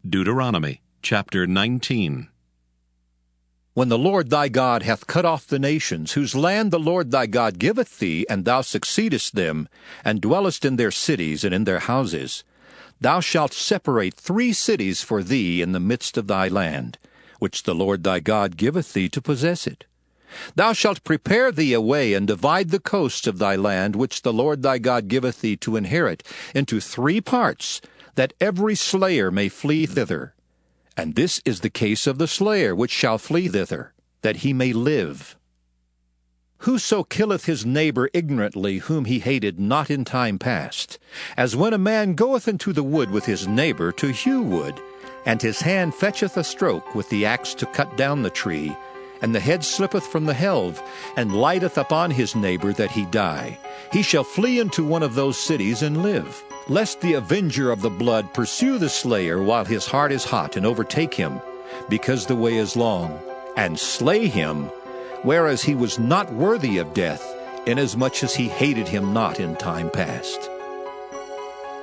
Deuteronomy chapter 19. When the Lord thy God hath cut off the nations, whose land the Lord thy God giveth thee, and thou succeedest them, and dwellest in their cities and in their houses, thou shalt separate 3 cities for thee in the midst of thy land, which the Lord thy God giveth thee to possess it. Thou shalt prepare thee a way, and divide the coast of thy land, which the Lord thy God giveth thee to inherit, into 3 parts, that every slayer may flee thither. And this is the case of the slayer which shall flee thither, that he may live. Whoso killeth his neighbor ignorantly, whom he hated not in time past, as when a man goeth into the wood with his neighbor to hew wood, and his hand fetcheth a stroke with the axe to cut down the tree, and the head slippeth from the helve, and lighteth upon his neighbor that he die, he shall flee into one of those cities and live, lest the avenger of the blood pursue the slayer while his heart is hot, and overtake him, because the way is long, and slay him, whereas he was not worthy of death, inasmuch as he hated him not in time past.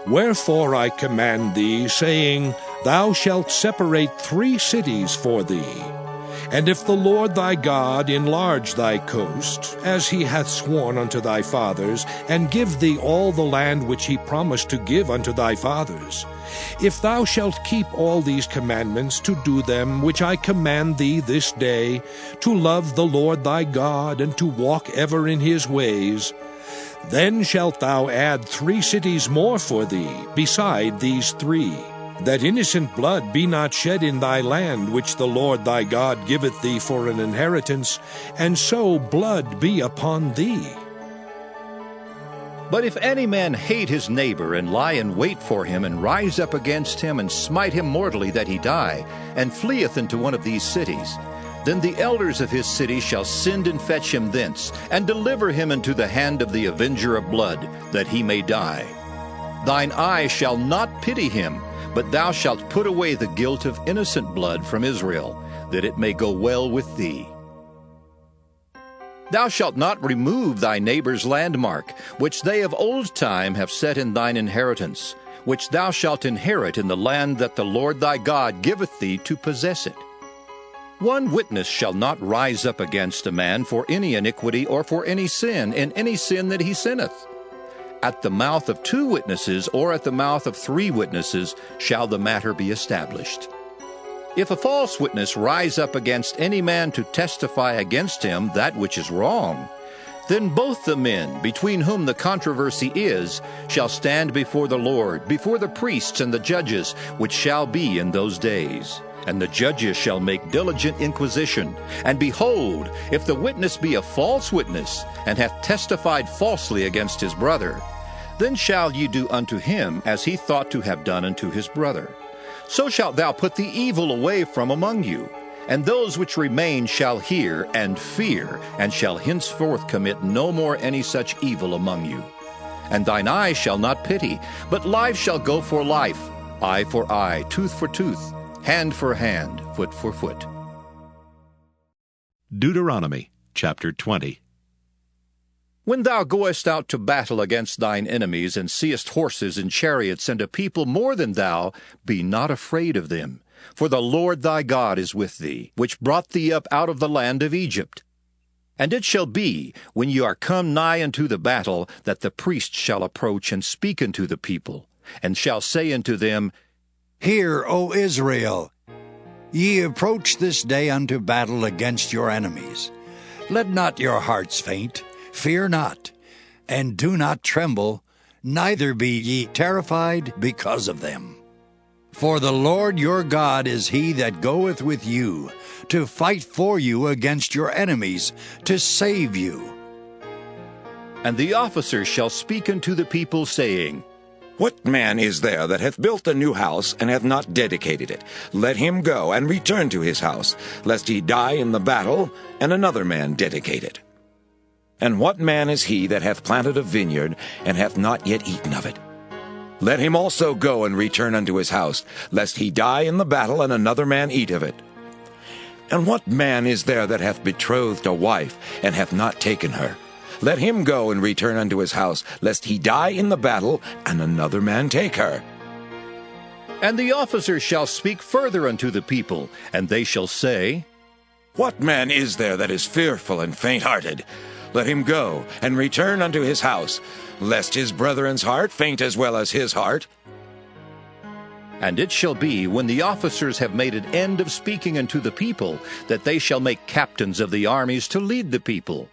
Wherefore I command thee, saying, Thou shalt separate 3 cities for thee. And if the Lord thy God enlarge thy coast, as he hath sworn unto thy fathers, and give thee all the land which he promised to give unto thy fathers, if thou shalt keep all these commandments to do them which I command thee this day, to love the Lord thy God, and to walk ever in his ways, then shalt thou add 3 cities more for thee, beside these 3, that innocent blood be not shed in thy land, which the Lord thy God giveth thee for an inheritance, and so blood be upon thee. But if any man hate his neighbor, and lie in wait for him, and rise up against him, and smite him mortally that he die, and fleeth into one of these cities, then the elders of his city shall send and fetch him thence, and deliver him into the hand of the avenger of blood, that he may die. Thine eye shall not pity him, but thou shalt put away the guilt of innocent blood from Israel, that it may go well with thee. Thou shalt not remove thy neighbor's landmark, which they of old time have set in thine inheritance, which thou shalt inherit in the land that the Lord thy God giveth thee to possess it. One witness shall not rise up against a man for any iniquity or for any sin, in any sin that he sinneth. At the mouth of 2 witnesses, or at the mouth of 3 witnesses, shall the matter be established. If a false witness rise up against any man to testify against him that which is wrong, then both the men, between whom the controversy is, shall stand before the Lord, before the priests and the judges, which shall be in those days. And the judges shall make diligent inquisition. And behold, if the witness be a false witness, and hath testified falsely against his brother, then shall ye do unto him as he thought to have done unto his brother. So shalt thou put the evil away from among you, and those which remain shall hear and fear, and shall henceforth commit no more any such evil among you. And thine eye shall not pity, but life shall go for life, eye for eye, tooth for tooth, hand for hand, foot for foot. Deuteronomy chapter 20. When thou goest out to battle against thine enemies, and seest horses and chariots, and a people more than thou, be not afraid of them. For the Lord thy God is with thee, which brought thee up out of the land of Egypt. And it shall be, when ye are come nigh unto the battle, that the priest shall approach and speak unto the people, and shall say unto them, Hear, O Israel, ye approach this day unto battle against your enemies. Let not your hearts faint, fear not, and do not tremble, neither be ye terrified because of them. For the Lord your God is he that goeth with you, to fight for you against your enemies, to save you. And the officers shall speak unto the people, saying, What man is there that hath built a new house, and hath not dedicated it? Let him go, and return to his house, lest he die in the battle, and another man dedicate it. And what man is he that hath planted a vineyard, and hath not yet eaten of it? Let him also go and return unto his house, lest he die in the battle, and another man eat of it. And what man is there that hath betrothed a wife, and hath not taken her? Let him go and return unto his house, lest he die in the battle, and another man take her. And the officers shall speak further unto the people, and they shall say, What man is there that is fearful and faint-hearted? Let him go, and return unto his house, lest his brethren's heart faint as well as his heart. And it shall be, when the officers have made an end of speaking unto the people, that they shall make captains of the armies to lead the people.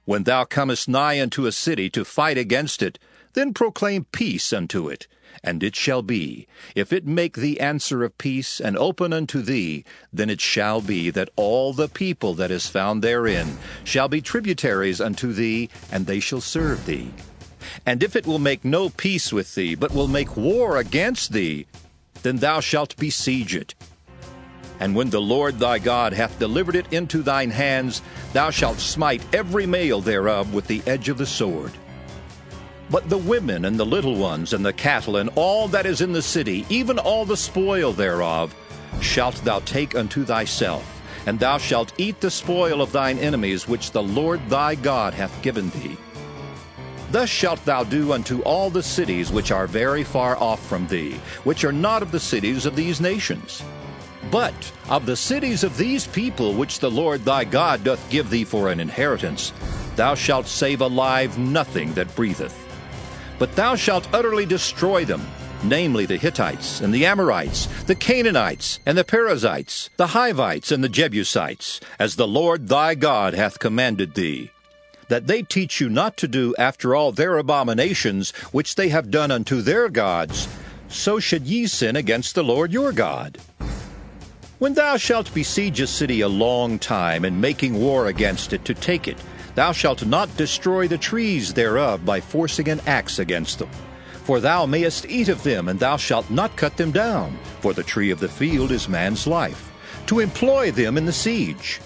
When thou comest nigh unto a city to fight against it, then proclaim peace unto it. And it shall be, if it make thee answer of peace, and open unto thee, then it shall be that all the people that is found therein shall be tributaries unto thee, and they shall serve thee. And if it will make no peace with thee, but will make war against thee, then thou shalt besiege it. And when the Lord thy God hath delivered it into thine hands, thou shalt smite every male thereof with the edge of the sword. But the women and the little ones and the cattle and all that is in the city, even all the spoil thereof, shalt thou take unto thyself, and thou shalt eat the spoil of thine enemies which the Lord thy God hath given thee. Thus shalt thou do unto all the cities which are very far off from thee, which are not of the cities of these nations. But of the cities of these people which the Lord thy God doth give thee for an inheritance, thou shalt save alive nothing that breatheth. But thou shalt utterly destroy them, namely the Hittites, and the Amorites, the Canaanites, and the Perizzites, the Hivites, and the Jebusites, as the Lord thy God hath commanded thee, that they teach you not to do after all their abominations which they have done unto their gods, so should ye sin against the Lord your God. When thou shalt besiege a city a long time, and making war against it to take it, thou shalt not destroy the trees thereof by forcing an axe against them. For thou mayest eat of them, and thou shalt not cut them down, for the tree of the field is man's life, to employ them in the siege.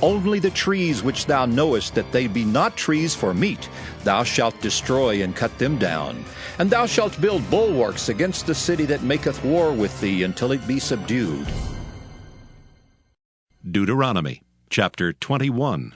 Only the trees which thou knowest that they be not trees for meat, thou shalt destroy and cut them down. And thou shalt build bulwarks against the city that maketh war with thee until it be subdued. Deuteronomy chapter 21.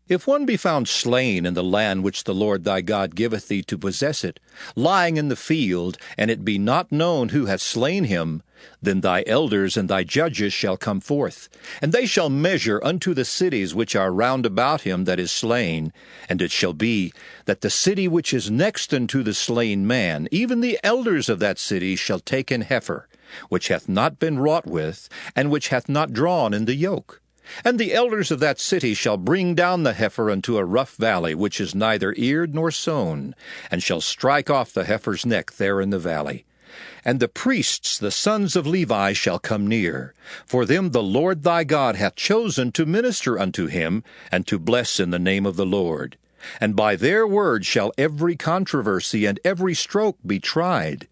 If one be found slain in the land which the Lord thy God giveth thee to possess it, lying in the field, and it be not known who hath slain him, then thy elders and thy judges shall come forth, and they shall measure unto the cities which are round about him that is slain. And it shall be that the city which is next unto the slain man, even the elders of that city shall take an heifer, which hath not been wrought with, and which hath not drawn in the yoke. And the elders of that city shall bring down the heifer unto a rough valley, which is neither eared nor sown, and shall strike off the heifer's neck there in the valley. And the priests, the sons of Levi, shall come near. For them the Lord thy God hath chosen to minister unto him, and to bless in the name of the Lord. And by their word shall every controversy and every stroke be tried.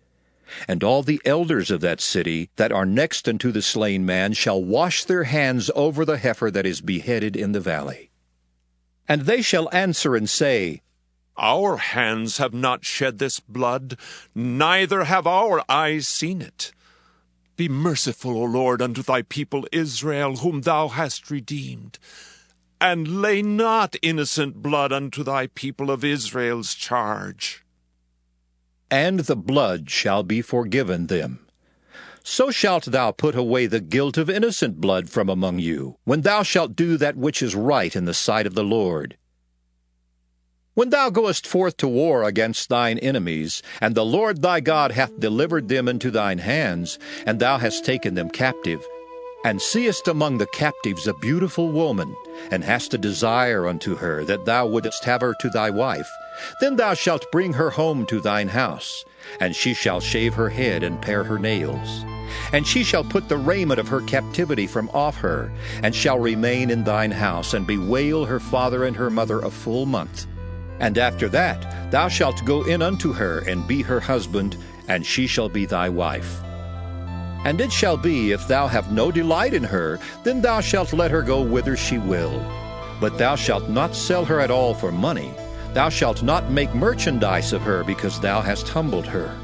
And all the elders of that city that are next unto the slain man shall wash their hands over the heifer that is beheaded in the valley. And they shall answer and say, Our hands have not shed this blood, neither have our eyes seen it. Be merciful, O Lord, unto thy people Israel, whom thou hast redeemed, and lay not innocent blood unto thy people of Israel's charge. And the blood shall be forgiven them. So shalt thou put away the guilt of innocent blood from among you, when thou shalt do that which is right in the sight of the Lord. When thou goest forth to war against thine enemies, and the Lord thy God hath delivered them into thine hands, and thou hast taken them captive, and seest among the captives a beautiful woman, and hast a desire unto her, that thou wouldest have her to thy wife, then thou shalt bring her home to thine house, and she shall shave her head and pare her nails. And she shall put the raiment of her captivity from off her, and shall remain in thine house, and bewail her father and her mother a full month. And after that thou shalt go in unto her, and be her husband, and she shall be thy wife. And it shall be, if thou have no delight in her, then thou shalt let her go whither she will. But thou shalt not sell her at all for money. Thou shalt not make merchandise of her, because thou hast humbled her.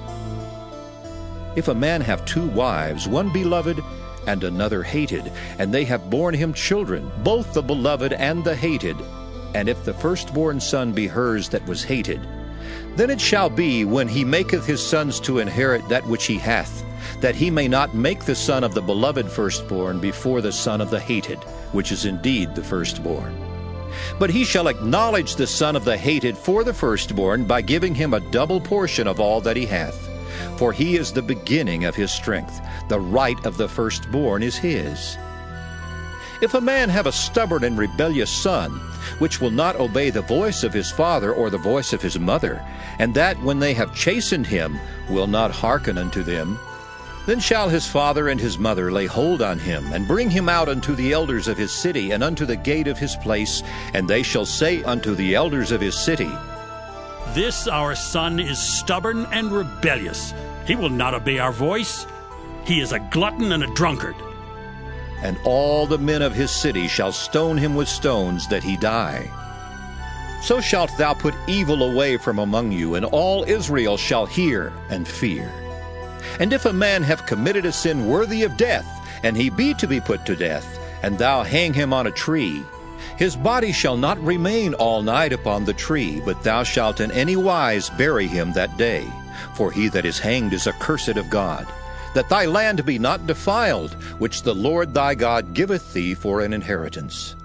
If a man have 2 wives, one beloved and another hated, and they have borne him children, both the beloved and the hated, and if the firstborn son be hers that was hated, Then it shall be, when he maketh his sons to inherit that which he hath, that he may not make the son of the beloved firstborn before the son of the hated, which is indeed the firstborn. But he shall acknowledge the son of the hated for the firstborn by giving him a double portion of all that he hath. For he is the beginning of his strength. The right of the firstborn is his. If a man have a stubborn and rebellious son, which will not obey the voice of his father or the voice of his mother, and that when they have chastened him will not hearken unto them, then shall his father and his mother lay hold on him, and bring him out unto the elders of his city, and unto the gate of his place, and they shall say unto the elders of his city, This our son is stubborn and rebellious. He will not obey our voice. He is a glutton and a drunkard. And all the men of his city shall stone him with stones, that he die. So shalt thou put evil away from among you, and all Israel shall hear and fear. And if a man have committed a sin worthy of death, and he be to be put to death, and thou hang him on a tree, his body shall not remain all night upon the tree, but thou shalt in any wise bury him that day. For he that is hanged is accursed of God, that thy land be not defiled, which the Lord thy God giveth thee for an inheritance.